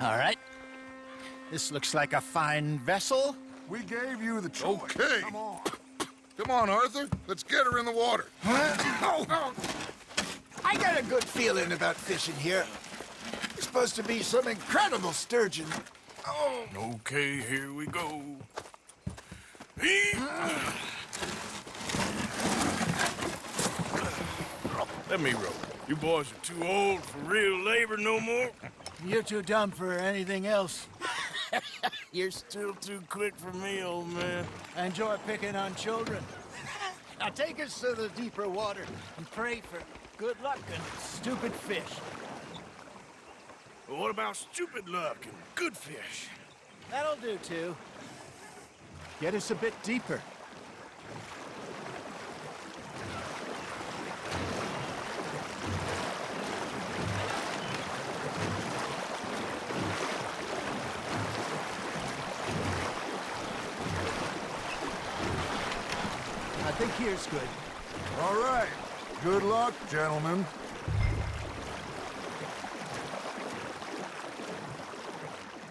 All right. This looks like a fine vessel. We gave you the choice. Okay. Come on. Come on, Arthur. Let's get her in the water. I got a good feeling about fishing here. It's supposed to be some incredible sturgeon. Oh. Okay, here we go. Let me row. You boys are too old for real labor no more. You're too dumb for anything else. You're still too quick for me, old man. I enjoy picking on children. Now take us to the deeper water and pray for good luck and stupid fish. Well, what about stupid luck and good fish? That'll do, too. Get us a bit deeper. I think here's good. All right. Good luck, gentlemen.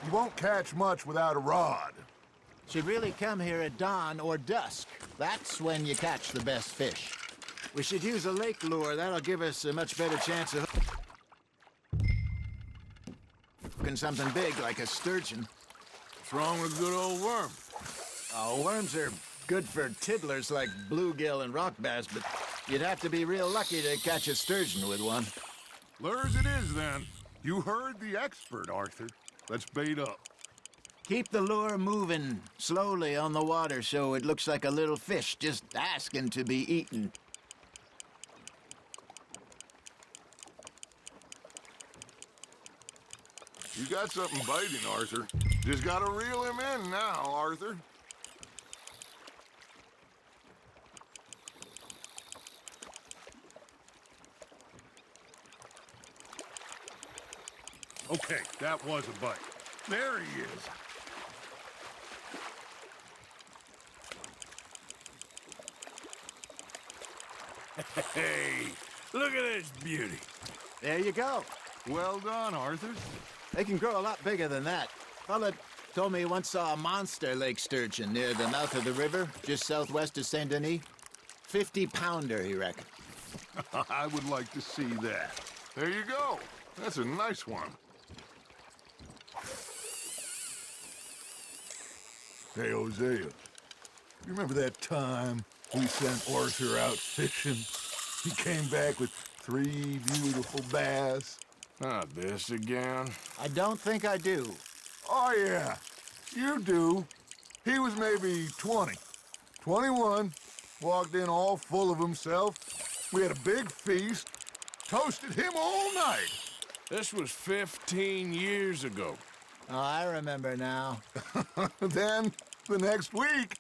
You won't catch much without a rod. Should really come here at dawn or dusk. That's when you catch the best fish. We should use a lake lure. That'll give us a much better chance of hooking something big like a sturgeon. What's wrong with a good old worm? Oh, worms are good for tiddlers like bluegill and rock bass, but you'd have to be real lucky to catch a sturgeon with one. Lures it is, then. You heard the expert, Arthur. Let's bait up. Keep the lure moving slowly on the water so it looks like a little fish just asking to be eaten. You got something biting, Arthur. Just gotta reel him in now, Arthur. Okay, that was a bite. There he is. Hey, look at this beauty. There you go. Well done, Arthur. They can grow a lot bigger than that. Fella told me he once saw a monster lake sturgeon near the mouth of the river, just southwest of Saint Denis. 50-pounder, he reckoned. I would like to see that. There you go. That's a nice one. Hey, Hosea, you remember that time we sent Arthur out fishing? He came back with 3 beautiful bass. Ah, this again? I don't think I do. Oh, yeah, you do. He was maybe 20, 21, walked in all full of himself. We had a big feast, toasted him all night. This was 15 years ago. Oh, I remember now. Then, the next week,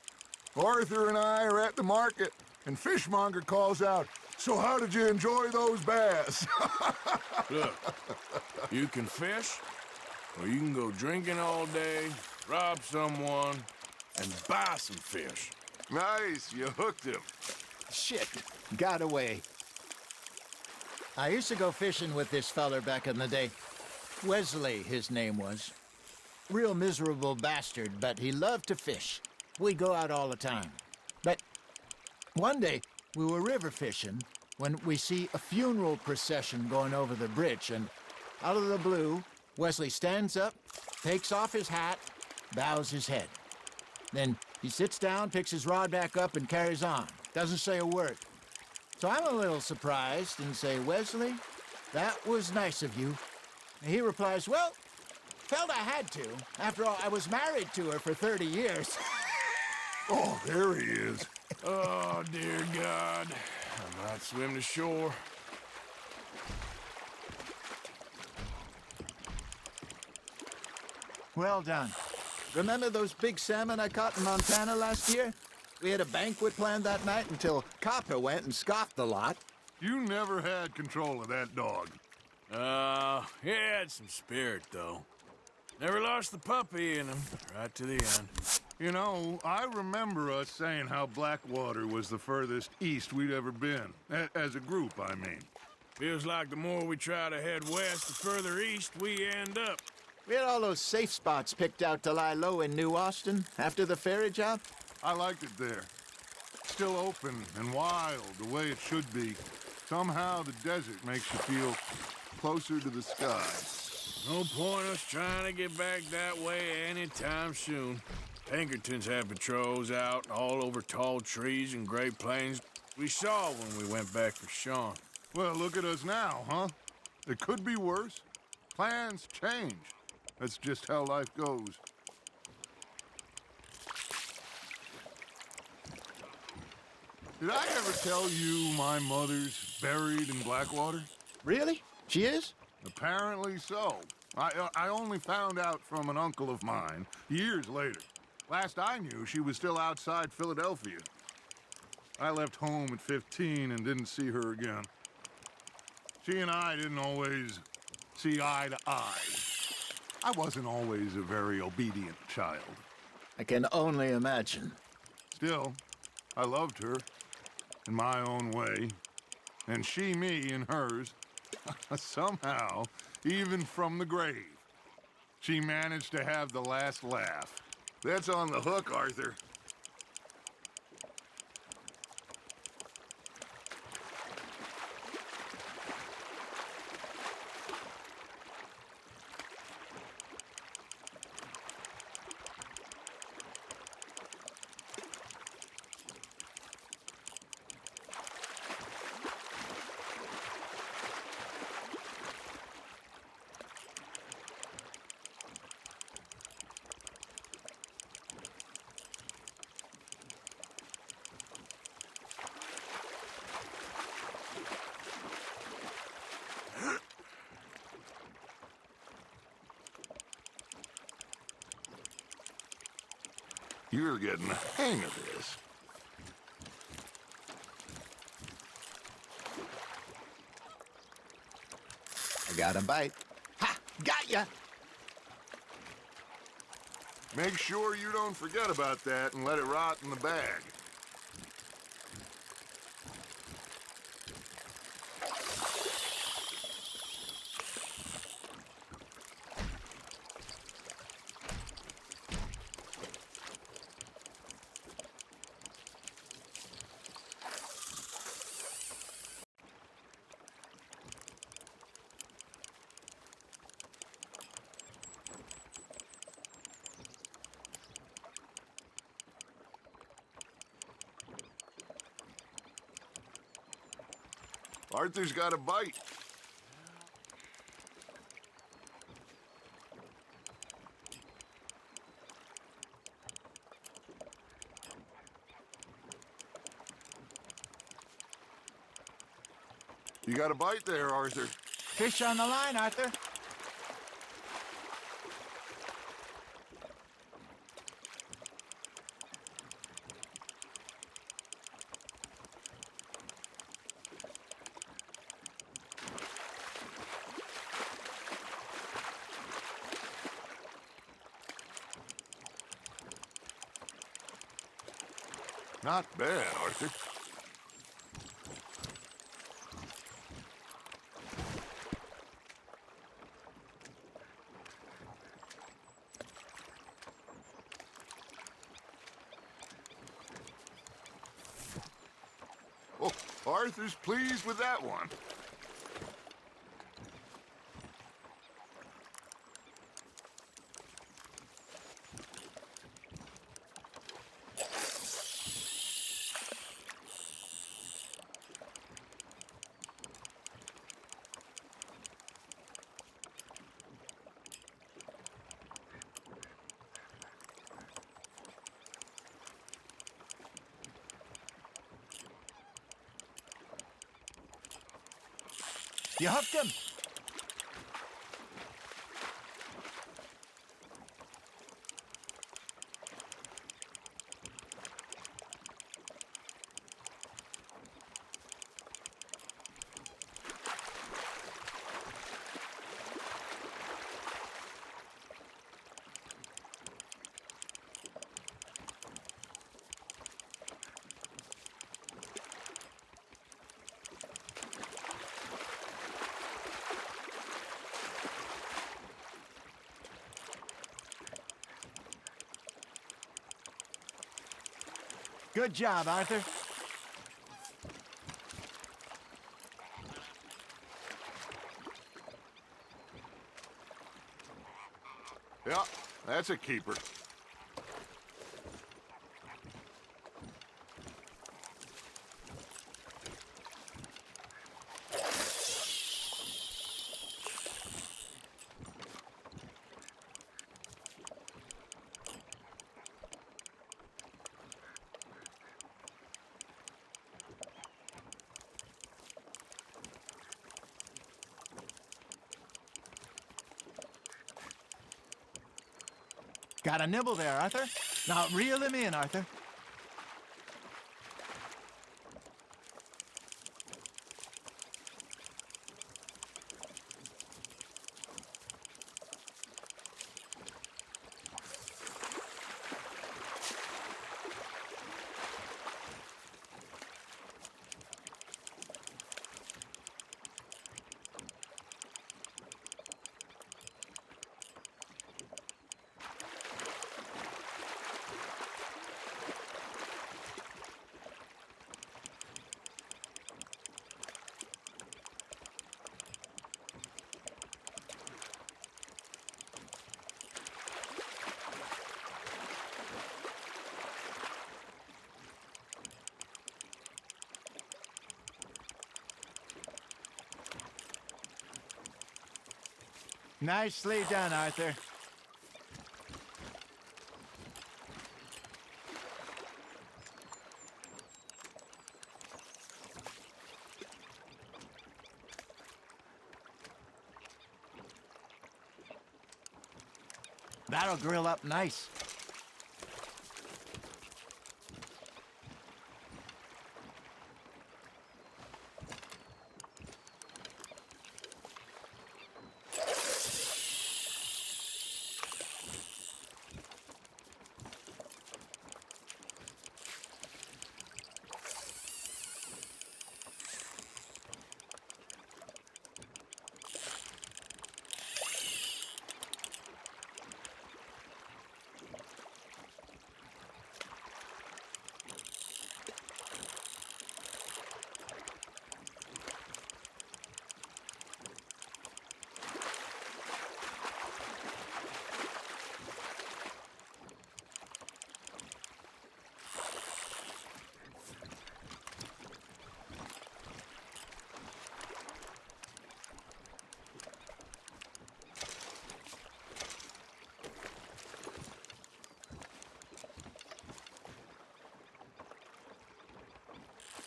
Arthur and I are at the market, and Fishmonger calls out, "So how did you enjoy those bass?" Look, you can fish, or you can go drinking all day, rob someone, and buy some fish. Nice, you hooked him. Shit, got away. I used to go fishing with this feller back in the day. Wesley, his name was. Real miserable bastard, but he loved to fish. We'd go out all the time. But one day, we were river fishing when we see a funeral procession going over the bridge, and out of the blue, Wesley stands up, takes off his hat, bows his head. Then he sits down, picks his rod back up, and carries on. Doesn't say a word. So I'm a little surprised and say, "Wesley, that was nice of you." And he replies, "Well, felt I had to. After all, I was married to her for 30 years. Oh, there he is. Oh, dear God. I might swim to shore. Well done. Remember those big salmon I caught in Montana last year? We had a banquet planned that night until Copper went and scoffed the lot. You never had control of that dog. He had some spirit, though. Never lost the puppy in him, right to the end. You know, I remember us saying how Blackwater was the furthest east we'd ever been. As a group, I mean. Feels like the more we try to head west, the further east we end up. We had all those safe spots picked out to lie low in New Austin after the ferry job. I liked it there. Still open and wild, the way it should be. Somehow the desert makes you feel closer to the sky. No point us trying to get back that way anytime soon. Pinkertons have patrols out all over tall trees and Great Plains. We saw when we went back for Sean. Well, look at us now, huh? It could be worse. Plans change. That's just how life goes. Did I ever tell you my mother's buried in Blackwater? Really? She is? Apparently so. I only found out from an uncle of mine years later. Last I knew, she was still outside Philadelphia. I left home at 15 and didn't see her again. She and I didn't always see eye to eye. I wasn't always a very obedient child. I can only imagine. Still, I loved her in my own way, and she me in hers. Somehow, even from the grave, she managed to have the last laugh. That's on the hook, Arthur. You're getting the hang of this. I got a bite. Ha! Got ya! Make sure you don't forget about that and let it rot in the bag. Arthur's got a bite. You got a bite there, Arthur. Fish on the line, Arthur. Not bad, Arthur. Oh, Arthur's pleased with that one. You hooked him. Good job, Arthur. Yeah, that's a keeper. Got a nibble there, Arthur. Now reel him in, Arthur. Nicely done, Arthur. That'll grill up nice.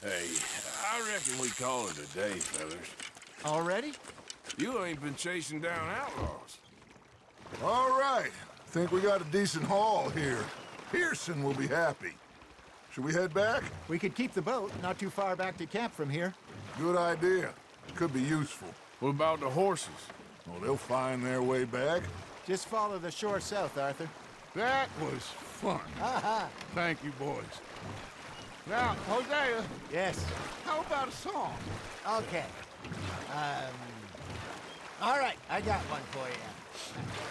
Hey, I reckon we call it a day, fellas. Already? You ain't been chasing down outlaws. All right. Think we got a decent haul here. Pearson will be happy. Should we head back? We could keep the boat not too far back to camp from here. Good idea. Could be useful. What about the horses? Well, they'll find their way back. Just follow the shore south, Arthur. That was fun. Thank you, boys. Now, Hosea, Yes. how about a song? Okay. All right, I got one for you.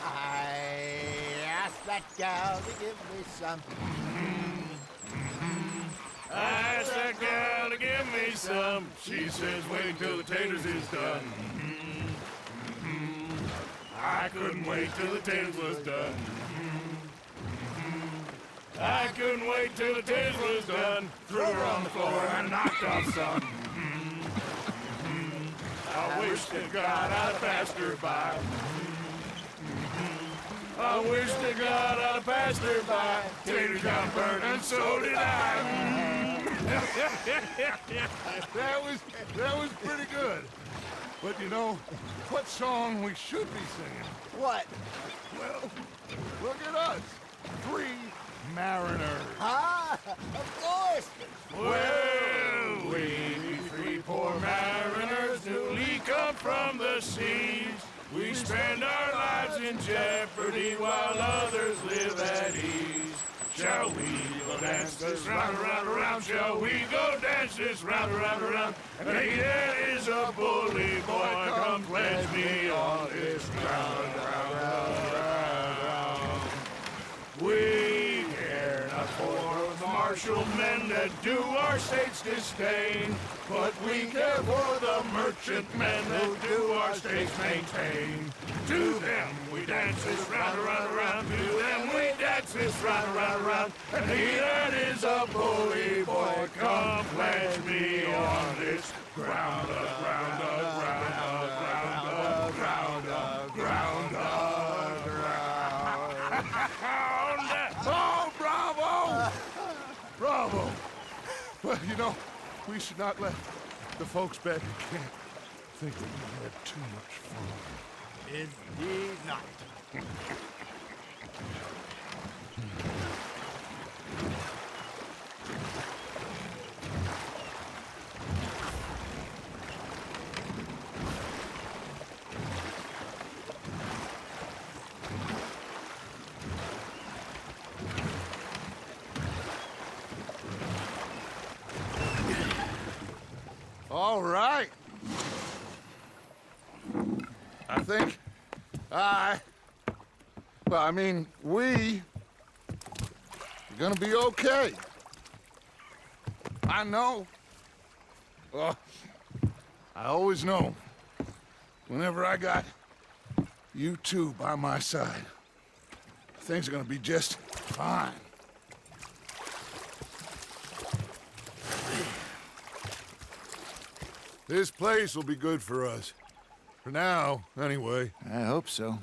I asked that gal to give me some. I asked that gal to give me some. She says wait till the taters is done. I couldn't wait till the taters was done. I couldn't wait till the taters was done. Threw her on the floor and knocked off some. I wish to God I'd passed her by. I wish to God I'd passed her by. Taters got burnt and so did I. That was pretty good. But you know, what song we should be singing? What? Well, look at us. 3 mariners. Ah, of course. Well, we 3 poor mariners newly come from the seas. We spend our lives in jeopardy while others live at ease. Shall we go dance this round, around, around? Shall we go dance this round, around, around? And there is a bully boy, come pledge me on this round, round, round, round. We care not for the marsh partial men that do our state's disdain. But we care for the merchantmen that do our states maintain. To them we dance this round, around, around. To them we dance this round, around, around. And he that is a bully boy, come pledge me on this ground up, ground up, ground up, ground up, ground up, ground up, ground up. Oh, bravo! Bravo! Well, you know, we should not let the folks back in camp think that we had too much fun. Indeed not. All right. I think we are gonna be okay. I know. Well, I always know. Whenever I got you two by my side, things are gonna be just fine. This place will be good for us. For now, anyway. I hope so.